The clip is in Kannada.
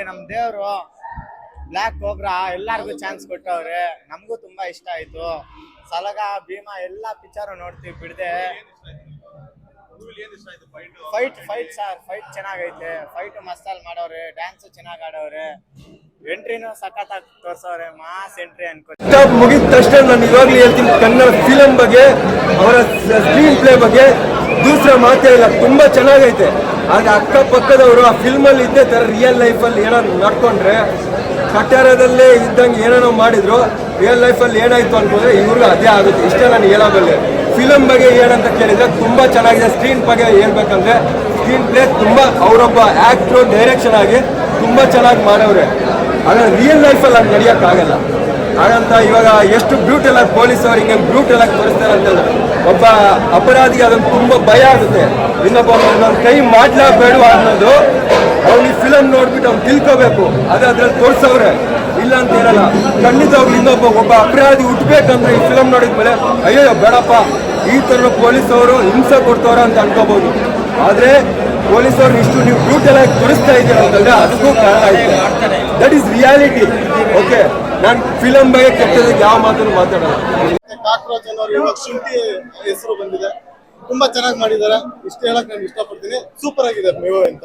ನಮ್ ದೇವ್ರು ಬ್ಲಾಕ್ ಕೋಬ್ರಾ ಎಲ್ಲಾರ್ಗು ಚಾನ್ಸ್ ಕೊಟ್ಟವ್ರೆ. ನಮಗೂ ತುಂಬಾ ಇಷ್ಟ ಆಯ್ತು. ಸಲಗ ಭೀಮಾ ಎಲ್ಲಾ ಪಿಕ್ಚರ್ ನೋಡ್ತೀವಿ ಬಿಡದೆ. ಫೈಟ್ ಚೆನ್ನಾಗೈತೆ. ಫೈಟ್ ಮಸ್ತಾಲ್ ಮಾಡವ್ರೆ, ಡ್ಯಾನ್ಸ್ ಚೆನ್ನಾಗ್ ಆಡವ್ರೆ, ಎಂಟ್ರಿನೂ ಸಖತ್ತಾಗಿ ತೋರ್ಸವ್ರೆ. ಮಾಸ್ ಎಂಟ್ರಿ ಅನ್ಕೋ. ಮುಗಿದ ತಕ್ಷಣ ನಾನು ಇವಾಗ್ಲೂ ಹೇಳ್ತೀನಿ, ಕನ್ನಡ ಫಿಲಂ ಬಗ್ಗೆ, ಅವರ ಸ್ಕ್ರೀನ್ ಪ್ಲೇ ಬಗ್ಗೆ ದೂಸರ ಮಾತೇ ಇಲ್ಲ. ತುಂಬಾ ಚೆನ್ನಾಗೈತೆ. ಆದ್ರೆ ಅಕ್ಕಪಕ್ಕದವರು ಆ ಫಿಲ್ಮ್ ಅಲ್ಲಿ ಇದ್ದೇ ತರ ರಿಯಲ್ ಲೈಫ್ ಅಲ್ಲಿ ಏನಾದ್ರು ನಡ್ಕೊಂಡ್ರೆ, ಕಟ್ಟಾರದಲ್ಲೇ ಇದ್ದಂಗೆ ಏನೇನೋ ಮಾಡಿದ್ರು, ರಿಯಲ್ ಲೈಫ್ ಅಲ್ಲಿ ಏನಾಯ್ತು ಅನ್ಕೊಂಡ್ರೆ ಇವ್ರಿಗೂ ಅದೇ ಆಗುತ್ತೆ. ಇಷ್ಟ ನಾನು ಹೇಳಬಲ್ಲೆ. ಫಿಲಂ ಬಗ್ಗೆ ಏನಂತ ಕೇಳಿದ್ರೆ ತುಂಬಾ ಚೆನ್ನಾಗಿದೆ. ಸ್ಕ್ರೀನ್ ಬಗ್ಗೆ ಹೇಳ್ಬೇಕಂದ್ರೆ ಸ್ಕ್ರೀನ್ ಪ್ಲೇ ತುಂಬಾ, ಅವರೊಬ್ಬ ಆಕ್ಟರ್ ಡೈರೆಕ್ಷನ್ ಆಗಿ ತುಂಬಾ ಚೆನ್ನಾಗಿ ಮಾಡವ್ರೆ. ಆದ್ರೆ ರಿಯಲ್ ಲೈಫಲ್ಲಿ ಅದು ನಡೆಯೋಕ್ಕಾಗಲ್ಲ. ಹಾಗಂತ ಇವಾಗ ಎಷ್ಟು ಬ್ಯೂಟಿಲ್ ಆಗಿ ಪೊಲೀಸ್ ಅವ್ರು ಹಿಂಗೆ ಬ್ಯೂಟಿಲ್ ಆಗಿ ತೋರಿಸ್ತಾರೆ ಅಂತಂದ್ರೆ ಒಬ್ಬ ಅಪರಾಧಿಗೆ ಅದನ್ನು ತುಂಬ ಭಯ ಆಗುತ್ತೆ. ಇನ್ನೊಬ್ಬ ನನ್ನ ಕೈ ಮಾಡ್ಲಾಬೇಡ ಅನ್ನೋದು ಅವ್ನಿಗೆ ಫಿಲಮ್ ನೋಡ್ಬಿಟ್ಟು ಅವ್ನು ತಿಳ್ಕೋಬೇಕು. ಅದ್ರಲ್ಲಿ ತೋರಿಸವ್ರೆ, ಇಲ್ಲ ಅಂತ ಹೇಳಲ್ಲ. ಖಂಡಿತವಾಗ್ಲು ಒಬ್ಬ ಅಪರಾಧಿ ಹುಟ್ಟಬೇಕಂದ್ರೆ ಈ ಫಿಲಮ್ ನೋಡಿದ್ಮೇಲೆ ಅಯ್ಯೋ ಬೇಡಪ್ಪ, ಈ ಥರ ಪೊಲೀಸ್ ಅವರು ಹಿಂಸೆ ಕೊಡ್ತವ್ರ ಅಂತ ಅನ್ಕೋಬಹುದು. ಆದರೆ ಪೊಲೀಸ್ ಅವ್ರು ಇಷ್ಟು ನೀವು ಬ್ಯೂಟಿಲ್ ಆಗಿ ತೋರಿಸ್ತಾ ಇದ್ದೀರ ಅಂತಂದ್ರೆ ಅದಕ್ಕೂ ಕಾರಣ ಐತೆ. That is reality. ಓಕೆ, ನಾನು ಫಿಲಂ ಬಗ್ಗೆ ಕೆಟ್ಟದಕ್ಕೆ ಯಾವ ಮಾತನ್ನು ಮಾತಾಡಲ್ಲ. ಕಾಕ್ರೋಚ್ ಅನ್ನೋರು ಇವಾಗ ಶುಂಠಿ ಹೆಸರು ಬಂದಿದೆ, ತುಂಬಾ ಚೆನ್ನಾಗಿ ಮಾಡಿದ್ದಾರೆ. ಇಷ್ಟು ಹೇಳಕ್ ನಾನು ಇಷ್ಟಪಡ್ತೀನಿ. ಸೂಪರ್ ಆಗಿದೆ ಮೂವಿ ಅಂತ.